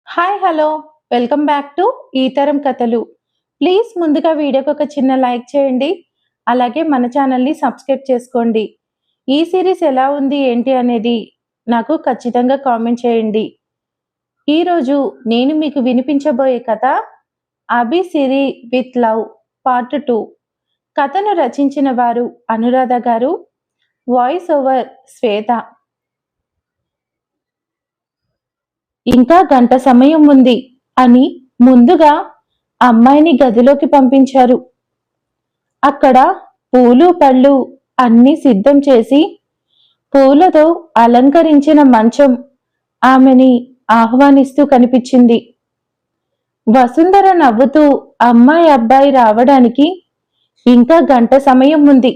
Hi hello welcome back to ఈ తరం కథలు. ప్లీజ్ ముందుగా వీడియోకి ఒక చిన్న లైక్ చేయండి. అలాగే మన ఛానల్ని సబ్స్క్రైబ్ చేసుకోండి. ఈ సిరీస్ ఎలా ఉంది ఏంటి అనేది నాకు ఖచ్చితంగా కామెంట్ చేయండి. ఈరోజు నేను మీకు వినిపించబోయే కథ అభి సిరి విత్ లవ్ పార్ట్ 2. కథను రచించిన వారు అనురాధ గారు, వాయిస్ ఓవర్ శ్వేత. ఇంకా గంట సమయం ఉంది అని ముందుగా అమ్మాయిని గదిలోకి పంపించారు. అక్కడ పూలు పళ్ళు అన్నీ సిద్ధం చేసి పూలతో అలంకరించిన మంచం ఆమెని ఆహ్వానిస్తూ కనిపించింది. వసుంధర నవ్వుతూ అమ్మాయి అబ్బాయి రావడానికి ఇంకా గంట సమయం ఉంది,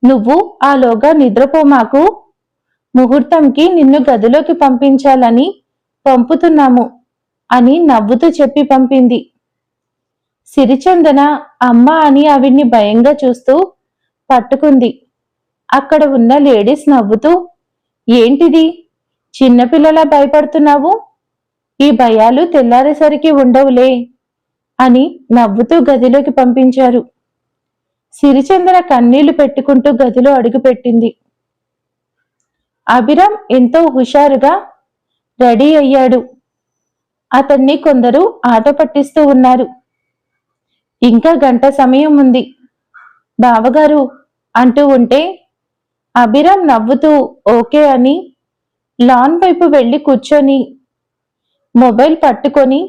నువ్వు ఆలోగా నిద్రపోమాకు, ముహూర్తంకి నిన్ను గదిలోకి పంపించాలని పంపుతున్నాము అని నవ్వుతూ చెప్పి పంపింది. సిరిచందన అమ్మ అని ఆవిడ్ని భయంగా చూస్తూ పట్టుకుంది. అక్కడ ఉన్న లేడీస్ నవ్వుతూ, ఏంటిది చిన్నపిల్లలా భయపడుతున్నావు, ఈ భయాలు తెల్లారేసరికి ఉండవులే అని నవ్వుతూ గదిలోకి పంపించారు. సిరిచందన కన్నీళ్లు పెట్టుకుంటూ గదిలో అడుగుపెట్టింది. అభిరామ్ ఎంతో హుషారుగా రెడీ అయ్యాడు. అతన్ని కొందరు ఆట పట్టిస్తూ ఉన్నారు. ఇంకా గంట సమయం ఉంది బావగారు అంటూ ఉంటే అభిరామ్ నవ్వుతూ ఓకే అని లాన్ వైపు వెళ్లి కూర్చొని మొబైల్ పట్టుకొని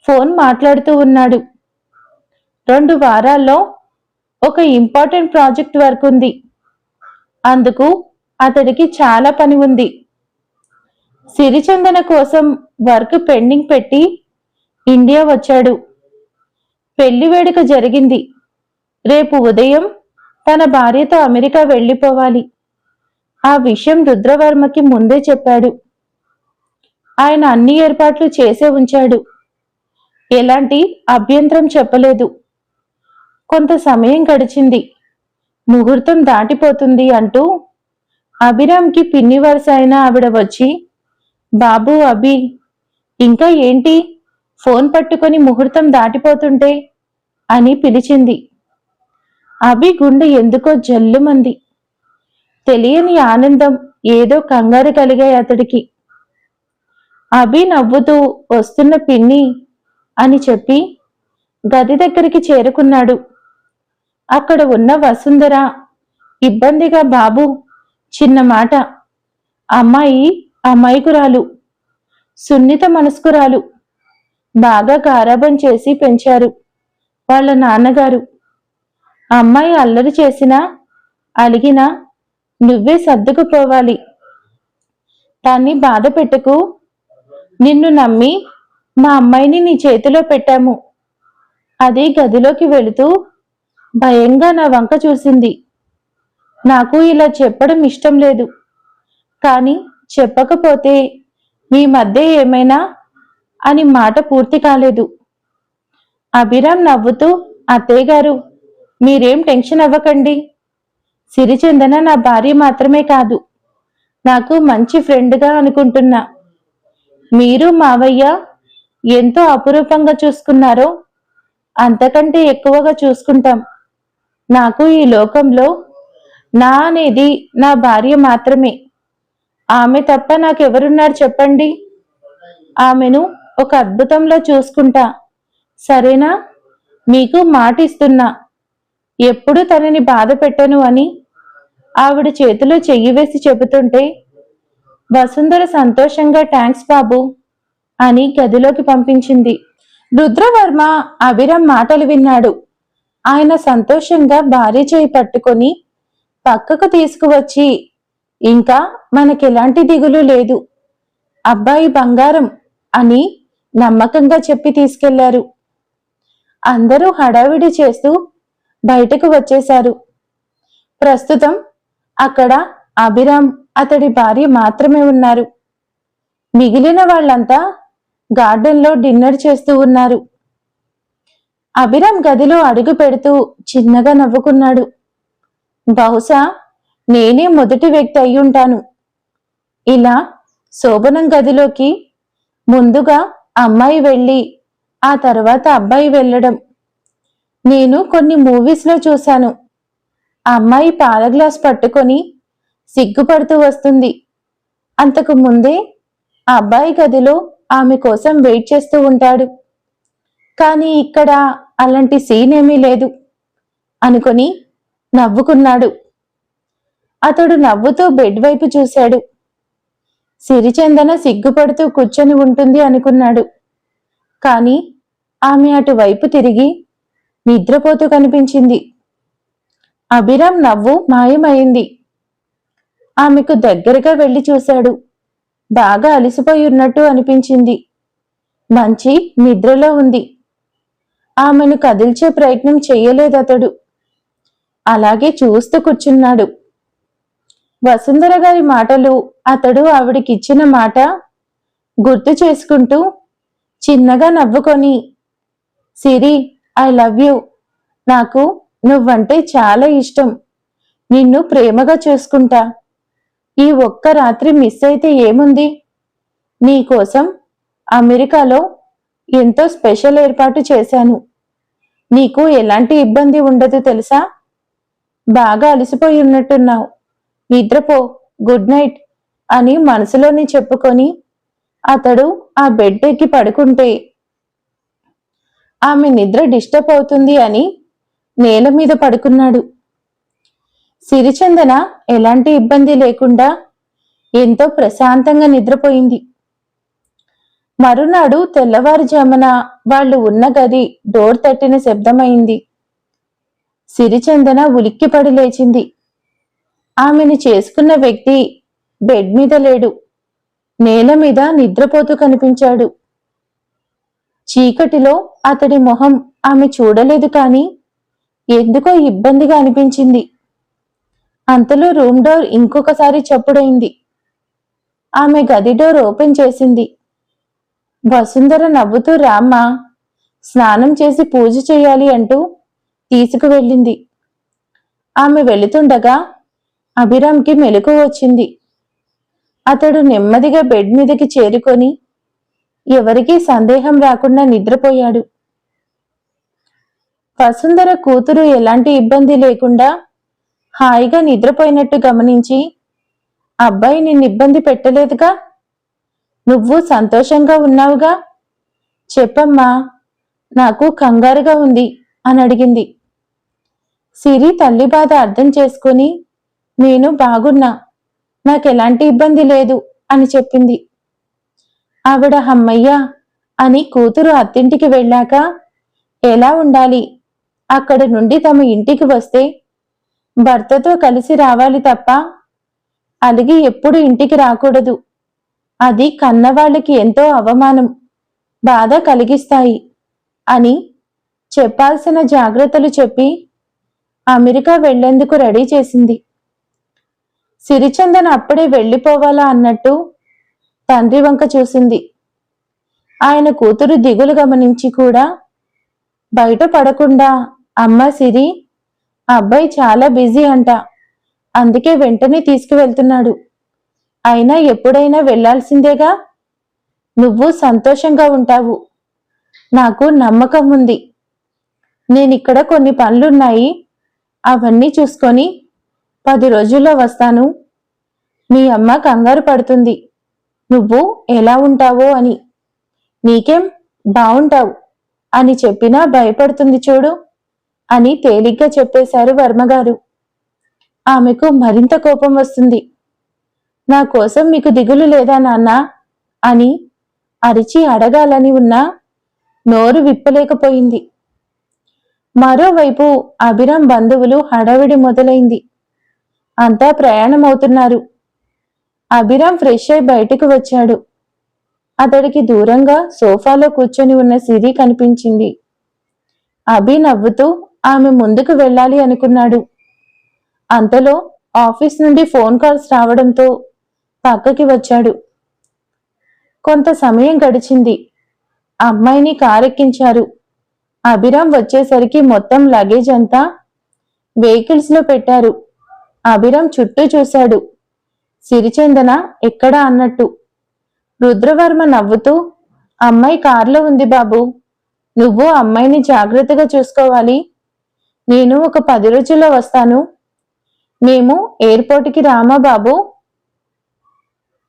ఫోన్ మాట్లాడుతూ ఉన్నాడు. 2 వారాల్లో ఒక ఇంపార్టెంట్ ప్రాజెక్ట్ వర్క్ ఉంది, అందుకు అతడికి చాలా పని ఉంది. సిరిచందన కోసం వర్క్ పెండింగ్ పెట్టి ఇండియా వచ్చాడు. పెళ్లి వేడుక జరిగింది. రేపు ఉదయం తన భార్యతో అమెరికా వెళ్లిపోవాలి. ఆ విషయం రుద్రవర్మకి ముందే చెప్పాడు. ఆయన అన్ని ఏర్పాట్లు చేసే ఉంచాడు. ఎలాంటి అభ్యంతరం చెప్పలేదు. కొంత సమయం గడిచింది. ముహూర్తం దాటిపోతుంది అంటూ అభిరామ్కి పిన్ని వరుస అయిన ఆవిడ వచ్చి, బాబు అభి, ఇంకా ఏంటి ఫోన్ పట్టుకొని ముహూర్తం దాటిపోతుంటే అని పిలిచింది. అభి గుండె ఎందుకో జల్లుమంది. తెలియని ఆనందం, ఏదో కంగారు కలిగాయి అతడికి. అభి నవ్వుతూ వస్తున్న పిన్ని అని చెప్పి గది దగ్గరికి చేరుకున్నాడు. అక్కడ ఉన్న వసుంధర ఇబ్బందిగా, బాబు చిన్న మాట, అమ్మాయి అమాయకురాలు, సున్నిత మనస్కురాలు, బాగా గారాబం చేసి పెంచారు వాళ్ళ నాన్నగారు. అమ్మాయి అల్లరి చేసినా అలిగినా నువ్వే సర్దుకుపోవాలి, దాన్ని బాధ పెట్టుకు, నిన్ను నమ్మి మా అమ్మాయిని నీ చేతిలో పెట్టాము. అది గదిలోకి వెళుతూ భయంగా నా వంక చూసింది. నాకు ఇలా చెప్పడం ఇష్టం లేదు, కానీ చెప్పకపోతే మీ మధ్య ఏమైనా అని మాట పూర్తి కాలేదు. అభిరామ్ నవ్వుతూ, అత్తయ్యగారు మీరేం టెన్షన్ అవ్వకండి, సిరిచందన నా భార్య మాత్రమే కాదు, నాకు మంచి ఫ్రెండ్గా అనుకుంటున్నా. మీరు మావయ్య ఎంతో అపురూపంగా చూసుకున్నారో అంతకంటే ఎక్కువగా చూసుకుంటాం. నాకు ఈ లోకంలో నా అనేది నా భార్య మాత్రమే, ఆమె తప్ప నాకెవరున్నారు చెప్పండి. ఆమెను ఒక అద్భుతంలో చూసుకుంటా, సరేనా? మీకు మాట ఇస్తున్నా, ఎప్పుడు తనని బాధ పెట్టను అని ఆవిడ చేతిలో చెయ్యి వేసి చెబుతుంటే వసుంధర సంతోషంగా థ్యాంక్స్ బాబు అని గదిలోకి పంపించింది. రుద్రవర్మ అభిరామ్ మాటలు విన్నాడు. ఆయన సంతోషంగా భార్య చేయి పట్టుకొని పక్కకు తీసుకువచ్చి, ఇంకా మనకెలాంటి దిగులు లేదు, అబ్బాయి బంగారం అని నమ్మకంగా చెప్పి తీసుకెళ్లారు. అందరూ హడావిడి చేస్తూ బయటకు వచ్చేశారు. ప్రస్తుతం అక్కడ అభిరామ్, అతడి భార్య మాత్రమే ఉన్నారు. మిగిలిన వాళ్ళంతా గార్డెన్లో డిన్నర్ చేస్తూ ఉన్నారు. అభిరామ్ గదిలో అడుగు పెడుతూ చిన్నగా నవ్వుకున్నాడు. బహుశా నేనే మొదటి వ్యక్తి అయ్యుంటాను ఇలా శోభనం గదిలోకి ముందుగా అమ్మాయి వెళ్ళి ఆ తర్వాత అబ్బాయి వెళ్ళడం. నేను కొన్ని మూవీస్లో చూశాను. ఆ అమ్మాయి పాల గ్లాస్ పట్టుకొని సిగ్గుపడుతూ వస్తుంది. అంతకు ముందే ఆ అబ్బాయి గదిలో ఆమె కోసం వెయిట్ చేస్తూ ఉంటాడు. కానీ ఇక్కడ అలాంటి సీన్ ఏమీ లేదు అనుకొని నవ్వుకున్నాడు. అతడు నవ్వుతూ బెడ్ వైపు చూశాడు. సిరిచందన సిగ్గుపడుతూ కూర్చొని ఉంటుంది అనుకున్నాడు. కాని ఆమె అటువైపు తిరిగి నిద్రపోతూ కనిపించింది. అభిరామ్ నవ్వు మాయమైంది. ఆమెకు దగ్గరగా వెళ్లి చూశాడు. బాగా అలసిపోయి ఉన్నట్టు అనిపించింది. మంచి నిద్రలో ఉంది. ఆమెను కదిల్చే ప్రయత్నం చెయ్యలేదతడు. అలాగే చూస్తూ కూర్చున్నాడు. వసుంధర గారి మాటలు, అతడు ఆవిడికిచ్చిన మాట గుర్తు చేసుకుంటూ చిన్నగా నవ్వుకొని, సిరి, ఐ లవ్ యూ. నాకు నువ్వంటే చాలా ఇష్టం. నిన్ను ప్రేమగా చూసుకుంటా. ఈ ఒక్క రాత్రి మిస్ అయితే ఏముంది? నీకోసం అమెరికాలో ఎంతో స్పెషల్ ఏర్పాటు చేశాను. నీకు ఎలాంటి ఇబ్బంది ఉండదు తెలుసా? బాగా అలసిపోయి ఉన్నట్టున్నావు. నిద్రపో, గుడ్ నైట్ అని మనసులోనే చెప్పుకొని అతడు ఆ బెడ్ ఎక్కి పడుకుంటే ఆమె నిద్ర డిస్టర్బ్ అవుతుంది అని నేల మీద పడుకున్నాడు. సిరిచందన ఎలాంటి ఇబ్బంది లేకుండా ఎంతో ప్రశాంతంగా నిద్రపోయింది. మరునాడు తెల్లవారుజామున వాళ్ళు ఉన్న గది డోర్ తట్టిన శబ్దమైంది. సిరిచందన ఉలిక్కిపడి లేచింది. ఆమెను చేసుకున్న వ్యక్తి బెడ్ మీద లేడు, నేల మీద నిద్రపోతూ కనిపించాడు. చీకటిలో అతడి మొహం ఆమె చూడలేదు, కాని ఎందుకో ఇబ్బందిగా అనిపించింది. అంతలో రూమ్ డోర్ ఇంకొకసారి చప్పుడైంది. ఆమె గది డోర్ ఓపెన్ చేసింది. వసుంధర నవ్వుతూ రామ్మా, స్నానం చేసి పూజ చేయాలి అంటూ తీసుకువెళ్ళింది. ఆమె వెళుతుండగా అభిరామ్కి మెలకువ వచ్చింది. అతడు నెమ్మదిగా బెడ్ మీదకి చేరుకొని ఎవరికీ సందేహం రాకుండా నిద్రపోయాడు. వసుంధర కూతురు ఎలాంటి ఇబ్బంది లేకుండా హాయిగా నిద్రపోయినట్టు గమనించి, అబ్బాయి నిన్ను ఇబ్బంది పెట్టలేదుగా? నువ్వు సంతోషంగా ఉన్నావుగా? చెప్పమ్మా, నాకు కంగారుగా ఉంది అని అడిగింది. సిరి తల్లి బాధ అర్థం చేసుకుని, నేను బాగున్నా, నాకెలాంటి ఇబ్బంది లేదు అని చెప్పింది. ఆవిడ హమ్మయ్యా అని కూతురు అత్తింటికి వెళ్ళాక ఎలా ఉండాలి, అక్కడి నుండి తమ ఇంటికి వస్తే భర్తతో కలిసి రావాలి తప్ప అలిగి ఎప్పుడు ఇంటికి రాకూడదు. అది కన్నవాళ్ళకి ఎంతో అవమానం, బాధ కలిగిస్తాయి అని చెప్పాల్సిన జాగ్రత్తలు చెప్పి అమెరికా వెళ్లేందుకు రెడీ చేసింది. సిరిచందన అప్పుడే వెళ్లిపోవాలా అన్నట్టు తండ్రి వంక చూసింది. ఆయన కూతురు దిగులు గమనించి కూడా బయట పడకుండా, అమ్మ సిరి, అబ్బాయి చాలా బిజీ అంట, అందుకే వెంటనే తీసుకువెళ్తున్నాడు. అయినా ఎప్పుడైనా వెళ్లాల్సిందేగా. నువ్వు సంతోషంగా ఉంటావు, నాకు నమ్మకం ఉంది. నేనిక్కడ కొన్ని పనులున్నాయి, అవన్నీ చూసుకొని 10 రోజుల్లో వస్తాను. మీ అమ్మ కంగారు పడుతుంది నువ్వు ఎలా ఉంటావో అని. నీకేం, బావుంటావు అని చెప్పినా భయపడుతుంది చూడు అని తేలిగ్గా చెప్పేశారు వర్మగారు. ఆమెకు మరింత కోపం వస్తుంది. నా కోసం మీకు దిగులు లేదా నాన్న అని అరిచి అడగాలని ఉన్నా నోరు విప్పలేకపోయింది. మరోవైపు అభిరామ్ బంధువులు హడావిడి మొదలైంది. అంతా ప్రయాణమవుతున్నారు. అభిరామ్ ఫ్రెష్ అయి బయటకు వచ్చాడు. అతడికి దూరంగా సోఫాలో కూర్చొని ఉన్న సిరి కనిపించింది. అభి నవ్వుతూ ఆమె ముందుకు వెళ్ళాలి అనుకున్నాడు. అంతలో ఆఫీస్ నుండి ఫోన్ కాల్స్ రావడంతో పక్కకి వచ్చాడు. కొంత సమయం గడిచింది. అమ్మాయిని కారెక్కించారు. అభిరామ్ వచ్చేసరికి మొత్తం లగేజ్ అంతా వెహికల్స్ లో పెట్టారు. అభిరామ్ చుట్టూ చూశాడు. సిరిచందన ఎక్కడా అన్నట్టు. రుద్రవర్మ నవ్వుతూ అమ్మాయి కారులో ఉంది బాబు. నువ్వు అమ్మాయిని జాగ్రత్తగా చూసుకోవాలి. నేను ఒక 10 రోజుల్లో వస్తాను. మేము ఎయిర్పోర్ట్కి రామా బాబు?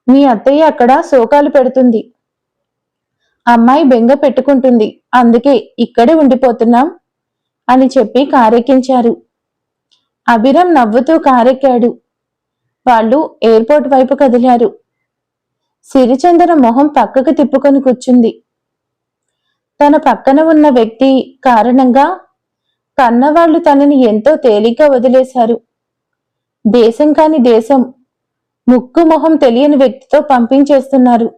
మీ అత్తయ్య అక్కడ శోకాలు పెడుతుంది. అమ్మాయి బెంగ పెట్టుకుంటుంది. అందుకే ఇక్కడే ఉండిపోతున్నాం అని చెప్పి కారెక్కించారు. అభిరామ్ నవ్వుతూ కారెక్కాడు. వాళ్ళు ఎయిర్పోర్ట్ వైపు కదిలారు. సిరిచందన మొహం పక్కకు తిప్పుకొని కూర్చుంది. తన పక్కన ఉన్న వ్యక్తి కారణంగా కన్నవాళ్లు తనని ఎంతో తేలిగ్గా వదిలేశారు. దేశం కాని దేశం ముక్కు మొహం తెలియని వ్యక్తితో పంపించేస్తున్నారు.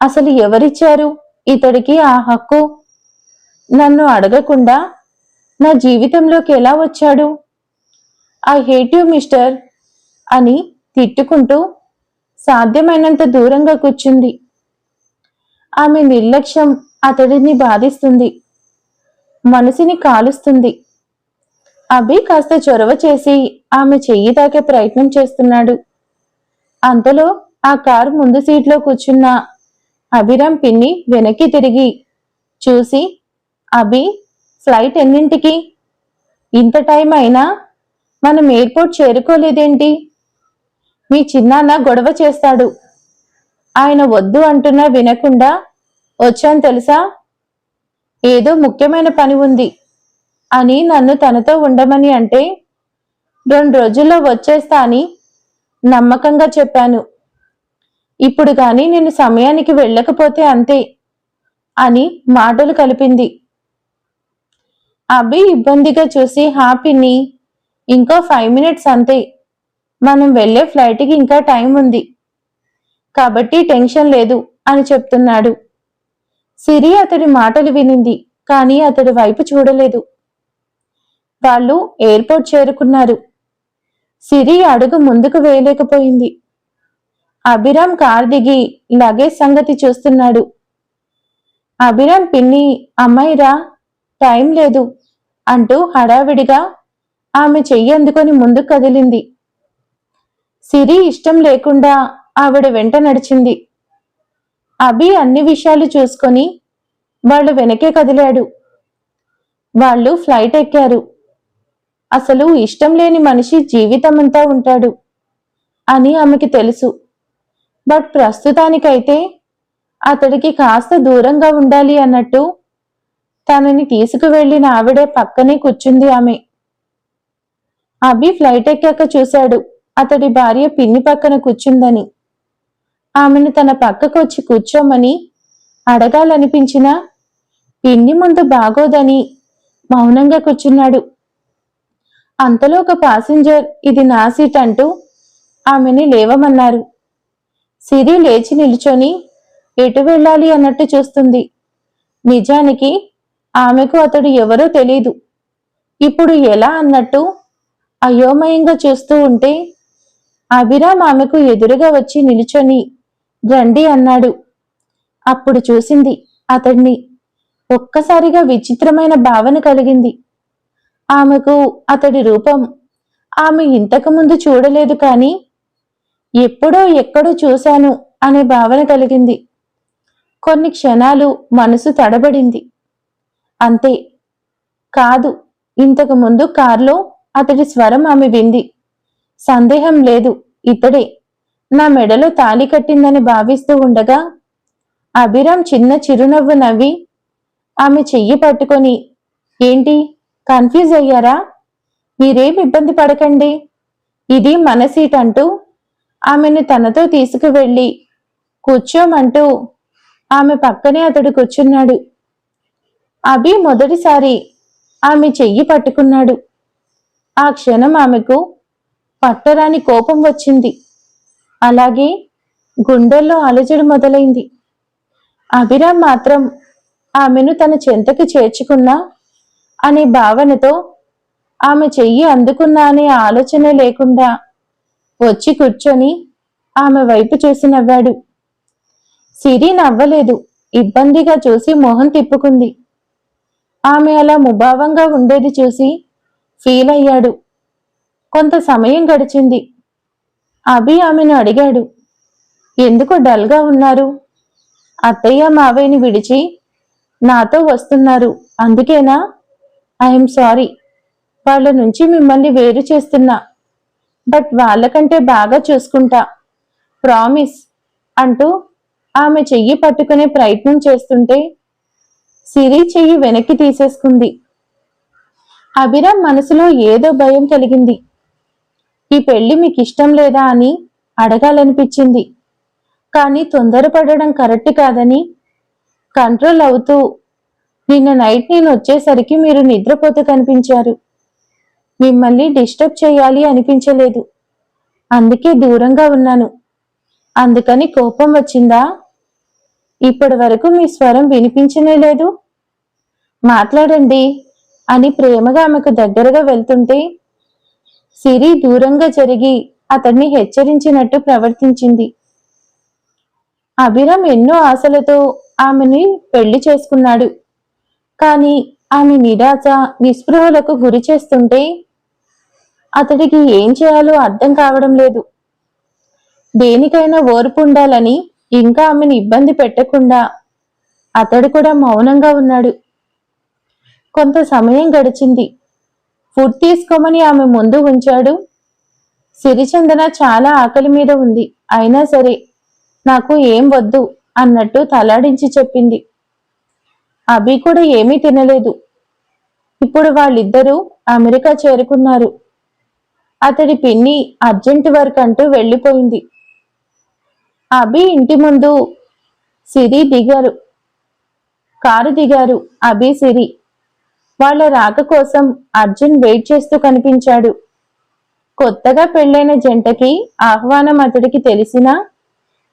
అసలు ఎవరిచ్చారు ఇతడికి ఆ హక్కు? నన్ను అడగకుండా నా జీవితంలోకి ఎలా వచ్చాడు? ఐ హేట్ యు మిస్టర్ అని తిట్టుకుంటూ సాధ్యమైనంత దూరంగా కూర్చుంది. ఆమె నిర్లక్ష్యం అతడిని బాధిస్తుంది, మనసుని కాలుస్తుంది. అభి కాస్త చొరవ చేసి ఆమె చెయ్యి తాకే ప్రయత్నం చేస్తున్నాడు. అంతలో ఆ కారు ముందు సీట్లో కూర్చున్న అభిరామ్ పిన్ని వెనక్కి తిరిగి చూసి, అభి, ఫ్లైట్ ఎన్నింటికి? ఇంత టైం అయినా మనం ఎయిర్పోర్ట్ చేరుకోలేదేంటి? మీ చిన్నాన్న గొడవ చేస్తాడు. ఆయన వద్దు అంటున్నా వినకుండా వచ్చాను తెలుసా? ఏదో ముఖ్యమైన పని ఉంది అని నన్ను తనతో ఉండమని అంటే 2 రోజుల్లో వచ్చేస్తా అని నమ్మకంగా చెప్పాను. ఇప్పుడు గాని నేను సమయానికి వెళ్ళకపోతే అంతే అని మాటలు కలిపింది. అభి ఇబ్బందిగా చూసి, హ్యాపీని ఇంకో 5 మినిట్స్ అంతే, మనం వెళ్లే ఫ్లైట్కి ఇంకా టైం ఉంది కాబట్టి టెన్షన్ లేదు అని చెప్తున్నాడు. సిరి అతడి మాటలు వినింది, కానీ అతడి వైపు చూడలేదు. వాళ్ళు ఎయిర్పోర్ట్ చేరుకున్నారు. సిరి అడుగు ముందుకు వేయలేకపోయింది. అభిరామ్ కార్ దిగి లగేజ్ సంగతి చూస్తున్నాడు. అభిరామ్ పిన్ని, అమ్మాయిరా, టైం లేదు అంటూ హడావిడిగా ఆమె చెయ్యి అందుకొని ముందుకు కదిలింది. సిరి ఇష్టం లేకుండా ఆవిడ వెంట నడిచింది. అభి అన్ని విషయాలు చూసుకొని వాళ్ళు వెనకే కదిలాడు. వాళ్ళు ఫ్లైట్ ఎక్కారు. అసలు ఇష్టం లేని మనిషి జీవితమంతా ఉంటాడు అని ఆమెకి తెలుసు. బట్ ప్రస్తుతానికైతే అతడికి కాస్త దూరంగా ఉండాలి అన్నట్టు తనని తీసుకువెళ్లిన ఆవిడే పక్కనే కూర్చుంది ఆమె. అభి ఫ్లైట్ ఎక్కాక చూశాడు అతడి భార్య పిన్ని పక్కన కూర్చుందని. ఆమెను తన పక్కకు వచ్చి కూర్చోమని అడగాలనిపించినా పిన్ని ముందు బాగోదని మౌనంగా కూర్చున్నాడు. అంతలో ఒక ప్యాసింజర్ ఇది నా సీట్ అంటూ ఆమెని లేవమన్నారు. సిరి లేచి నిల్చొని ఎటు వెళ్ళాలి అన్నట్టు చూస్తుంది. నిజానికి ఆమెకు అతడు ఎవరో తెలీదు. ఇప్పుడు ఎలా అన్నట్టు అయోమయంగా చూస్తూ ఉంటే అభిరామ్ ఆమెకు ఎదురుగా వచ్చి నిలుచొని రండి అన్నాడు. అప్పుడు చూసింది అతడిని. ఒక్కసారిగా విచిత్రమైన భావన కలిగింది. ఆమెకు అతడి రూపం ఆమె ఇంతకు ముందు చూడలేదు, కానీ ఎప్పుడో ఎక్కడో చూశాను అనే భావన కలిగింది. కొన్ని క్షణాలు మనసు తడబడింది. అంతే. కాదు, ఇంతకు ముందు కారులో అతడి స్వరం ఆమె వింది. సందేహం లేదు, ఇతడే నా మెడలో తాళి కట్టిందని భావిస్తూ ఉండగా అభిరామ్ చిన్న చిరునవ్వు నవ్వి ఆమె చెయ్యి పట్టుకొని, ఏంటి కన్ఫ్యూజ్ అయ్యారా? మీరేం ఇబ్బంది పడకండి, ఇది మన సీట్ అంటూ ఆమెను తనతో తీసుకువెళ్ళి కూర్చోమంటూ ఆమె పక్కనే అతడు కూర్చున్నాడు. అభి మొదటిసారి ఆమె చెయ్యి పట్టుకున్నాడు. ఆ క్షణం ఆమెకు పట్టరాని కోపం వచ్చింది. అలాగే గుండెల్లో అలజడి మొదలైంది. అభిరామ్ మాత్రం ఆమెను తన చెంతకి చేర్చుకున్నా అనే భావనతో ఆమె చెయ్యి అందుకున్నా అనే ఆలోచన లేకుండా వచ్చి కూర్చొని ఆమె వైపు చూసి నవ్వాడు. సిరి నవ్వలేదు. ఇబ్బందిగా చూసి మొహం తిప్పుకుంది. ఆమె అలా ముభావంగా ఉండేది చూసి ఫీల్ అయ్యాడు. కొంత సమయం గడిచింది. అభి ఆమెను అడిగాడు, ఎందుకు డల్గా ఉన్నారు? అత్తయ్య మావయ్యని విడిచి నాతో వస్తున్నారు, అందుకేనా? ఐఎమ్ సారీ, వాళ్ళ నుంచి మిమ్మల్ని వేరు చేస్తున్నా. బట్ వాళ్ళకంటే బాగా చూసుకుంటా, ప్రామిస్ అంటూ ఆమె చెయ్యి పట్టుకునే ప్రయత్నం చేస్తుంటే సిరి చెయ్యి వెనక్కి తీసేసుకుంది. అభిరామ్ మనసులో ఏదో భయం కలిగింది. ఈ పెళ్లి మీకు ఇష్టం లేదా అని అడగాలనిపించింది. కానీ తొందరపడడం కరెక్ట్ కాదని కంట్రోల్ అవుతూ, నిన్న నైట్ నేను వచ్చేసరికి మీరు నిద్రపోతూ కనిపించారు. మిమ్మల్ని డిస్టర్బ్ చేయాలి అనిపించలేదు, అందుకే దూరంగా ఉన్నాను. అందుకని కోపం వచ్చిందా? ఇప్పటి వరకు మీ స్వరం వినిపించనే లేదు. మాట్లాడండి అని ప్రేమగా ఆమెకు దగ్గరగా వెళ్తుంటే సిరి దూరంగా జరిగి అతన్ని హెచ్చరించినట్టు ప్రవర్తించింది. అభిరామ్ ఎన్నో ఆశలతో ఆమెని పెళ్లి చేసుకున్నాడు. కానీ ఆమె నిరాశ, నిస్పృహలకు గురి చేస్తుంటే అతడికి ఏం చేయాలో అర్థం కావడం లేదు. దేనికైనా ఓర్పు ఉండాలని ఇంకా ఆమెను ఇబ్బంది పెట్టకుండా అతడు కూడా మౌనంగా ఉన్నాడు. కొంత సమయం గడిచింది. ఫుడ్ తీసుకోమని ఆమె ముందు ఉంచాడు. సిరిచందన చాలా ఆకలి మీద ఉంది, అయినా సరే నాకు ఏం వద్దు అన్నట్టు తలాడించి చెప్పింది. అభి కూడా ఏమీ తినలేదు. ఇప్పుడు వాళ్ళిద్దరూ అమెరికా చేరుకున్నారు. అతడి పిన్ని అర్జెంట్ వర్క్ అంటూ వెళ్ళిపోయింది. అభి ఇంటి ముందు సిరి దిగారు. కారు దిగారు అభి, సిరి. వాళ్ళ రాక కోసం అర్జున్ వెయిట్ చేస్తూ కనిపించాడు. కొత్తగా పెళ్లైన జంటకి ఆహ్వానం అతడికి తెలిసినా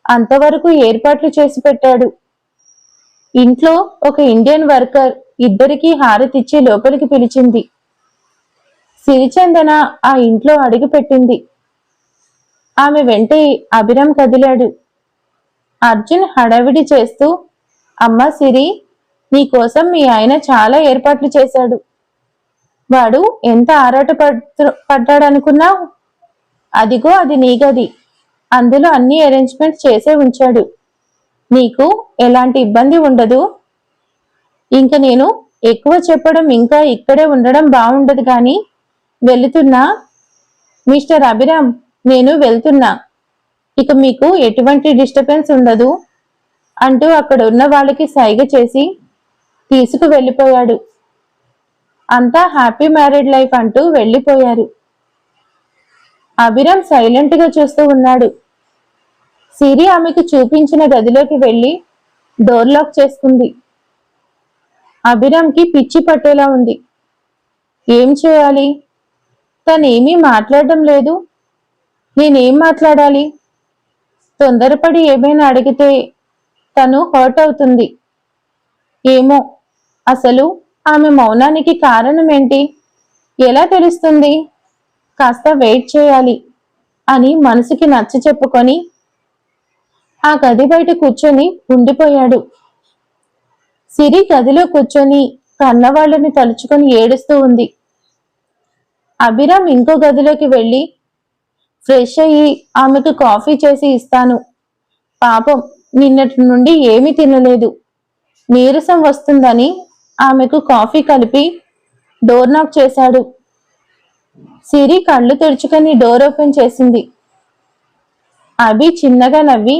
అంతవరకు ఏర్పాట్లు చేసి పెట్టాడు. ఇంట్లో ఒక ఇండియన్ వర్కర్ ఇద్దరికీ హారతిచ్చి లోపలికి పిలిచింది. సిరిచందన ఆ ఇంట్లో అడుగు పెట్టింది. ఆమె వెంటే అభిరామ్ కదిలాడు. అర్జున్ హడావిడి చేస్తూ, అమ్మా సిరి, నీకోసం మీ ఆయన చాలా ఏర్పాట్లు చేశాడు. వాడు ఎంత ఆరాట పడ్డాడనుకున్నావు? అదిగో అది నీ గది, అందులో అన్ని అరేంజ్మెంట్స్ చేసే ఉంచాడు. నీకు ఎలాంటి ఇబ్బంది ఉండదు. ఇంక నేను ఎక్కువ చెప్పడం, ఇంకా ఇక్కడే ఉండడం బాగుండదు. కానీ వెళుతున్నా మిస్టర్ అభిరామ్, నేను వెళ్తున్నా. ఇక మీకు ఎటువంటి డిస్టర్బెన్స్ ఉండదు అంటూ అక్కడ ఉన్న వాళ్ళకి సైగ చేసి తీసుకు వెళ్ళిపోయాడు. అంతా హ్యాపీ మ్యారీడ్ లైఫ్ అంటూ వెళ్ళిపోయారు. అభిరామ్ సైలెంట్ గా చూస్తూ ఉన్నాడు. సిరి ఆమెకు చూపించిన గదిలోకి వెళ్లి డోర్ లాక్ చేసుకుంది. అభిరామ్కి పిచ్చి పట్టేలా ఉంది. ఏం చేయాలి? తనేమీ మాట్లాడడం లేదు. నేనేం మాట్లాడాలి? తొందరపడి ఏమైనా అడిగితే తను హర్ట్ అవుతుంది. ఏమో, అసలు ఆమె మౌనానికి కారణం ఏంటి? ఎలా తెలుస్తుంది? కాస్త వెయిట్ చేయాలి అని మనసుకి నచ్చ చెప్పుకొని ఆ గది బయట కూర్చొని ఉండిపోయాడు. సిరి గదిలో కూర్చొని కన్నవాళ్ళని తలుచుకొని ఏడుస్తూ ఉంది. అభిరామ్ ఇంకో గదిలోకి వెళ్ళి ఫ్రెష్ అయ్యి ఆమెకు కాఫీ చేసి ఇస్తాను. పాపం నిన్నటి నుండి ఏమీ తినలేదు, నీరసం వస్తుందని ఆమెకు కాఫీ కలిపి డోర్ నాక్ చేశాడు. సిరి కళ్ళు తెరుచుకొని డోర్ ఓపెన్ చేసింది. అభి చిన్నగా నవ్వి,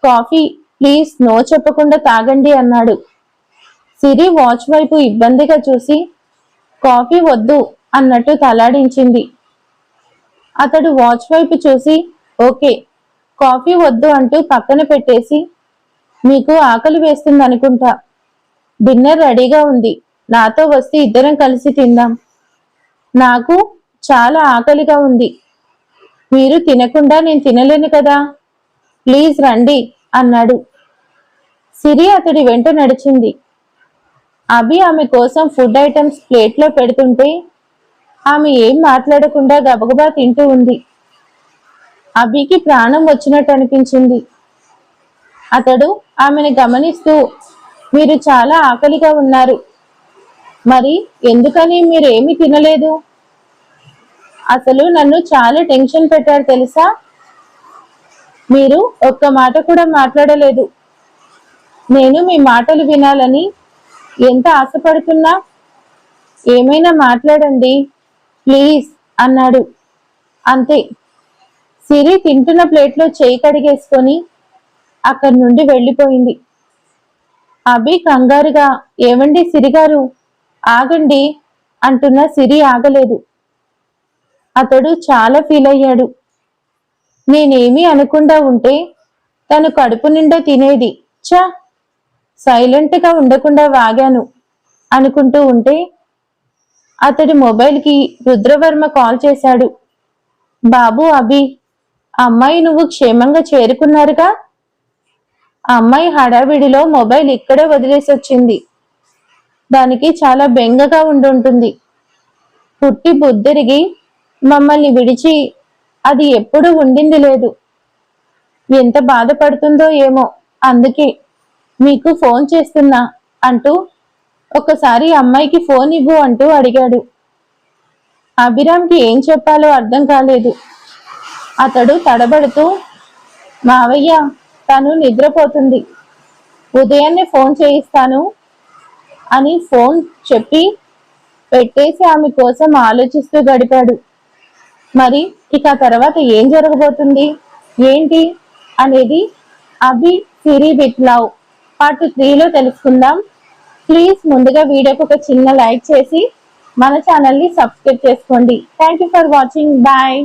కాఫీ ప్లీజ్, నో చెప్పకుండా తాగండి అన్నాడు. సిరి వాచ్ వైపు ఇబ్బందిగా చూసి కాఫీ వద్దు అన్నట్టు తలాడించింది. అతడు వాచ్ వైపు చూసి ఓకే, కాఫీ వద్దు అంటూ పక్కన పెట్టేసి, మీకు ఆకలి వేస్తుంది అనుకుంటా, డిన్నర్ రెడీగా ఉంది, నాతో వస్తే ఇద్దరం కలిసి తిందాం. నాకు చాలా ఆకలిగా ఉంది, మీరు తినకుండా నేను తినలేను కదా, ప్లీజ్ రండి అన్నాడు. సిరి అతడి వెంట నడిచింది. అభి ఆమె కోసం ఫుడ్ ఐటమ్స్ ప్లేట్లో పెడుతుంటే ఆమె ఏం మాట్లాడకుండా గబగబా తింటూ ఉంది. అభికి ప్రాణం వచ్చినట్టు అనిపించింది. అతడు ఆమెను గమనిస్తూ, మీరు చాలా ఆకలిగా ఉన్నారు, మరి ఎందుకని మీరేమీ తినలేదు? అసలు నన్ను చాలా టెన్షన్ పెట్టారు తెలుసా? మీరు ఒక్క మాట కూడా మాట్లాడలేదు. నేను మీ మాటలు వినాలని ఎంత ఆశపడుతున్నా. ఏమైనా మాట్లాడండి ప్లీజ్ అన్నాడు. అంతే. సిరి తింటున్న ప్లేట్లో చేయి కడిగేసుకొని అక్కడి నుండి వెళ్ళిపోయింది. అభి కంగారుగా, ఏమండి సిరిగారు, ఆగండి అంటున్న సిరి ఆగలేదు. అతడు చాలా ఫీల్ అయ్యాడు. నేనేమీ అనకుండా ఉంటే తను కడుపు నిండా తినేది. చా, సైలెంట్గా ఉండకుండా వాగాను అనుకుంటూ ఉంటే అతడి మొబైల్కి రుద్రవర్మ కాల్ చేశాడు. బాబు అభి, అమ్మాయి నువ్వు క్షేమంగా చేరుకున్నారుగా? అమ్మాయి హడావిడిలో మొబైల్ ఇక్కడే వదిలేసి వచ్చింది. దానికి చాలా బెంగగా ఉండుంటుంది. పుట్టి బుద్ధిరిగి మమ్మల్ని విడిచి అది ఎప్పుడూ ఉండింది లేదు. ఎంత బాధపడుతుందో ఏమో, అందుకే మీకు ఫోన్ చేస్తున్నా అంటూ ఒకసారి అమ్మాయికి ఫోన్ ఇవ్వు అంటూ అడిగాడు. అభిరామ్కి ఏం చెప్పాలో అర్థం కాలేదు. అతడు తడబడుతూ, మావయ్య, తను నిద్రపోతుంది, ఉదయాన్నే ఫోన్ చేయిస్తాను అని ఫోన్ చెప్పి పెట్టేసి ఆమె కోసం ఆలోచిస్తూ గడిపాడు. మరి ఇక తర్వాత ఏం జరగబోతుంది ఏంటి అనేది అభి సిరి విత్ లవ్ పార్ట్ 3లో తెలుసుకుందాం. ప్లీజ్ ముందుగా వీడియోకి ఒక చిన్న లైక్ చేసి మన ఛానల్ని సబ్స్క్రైబ్ చేసుకోండి. Thank you for watching. Bye.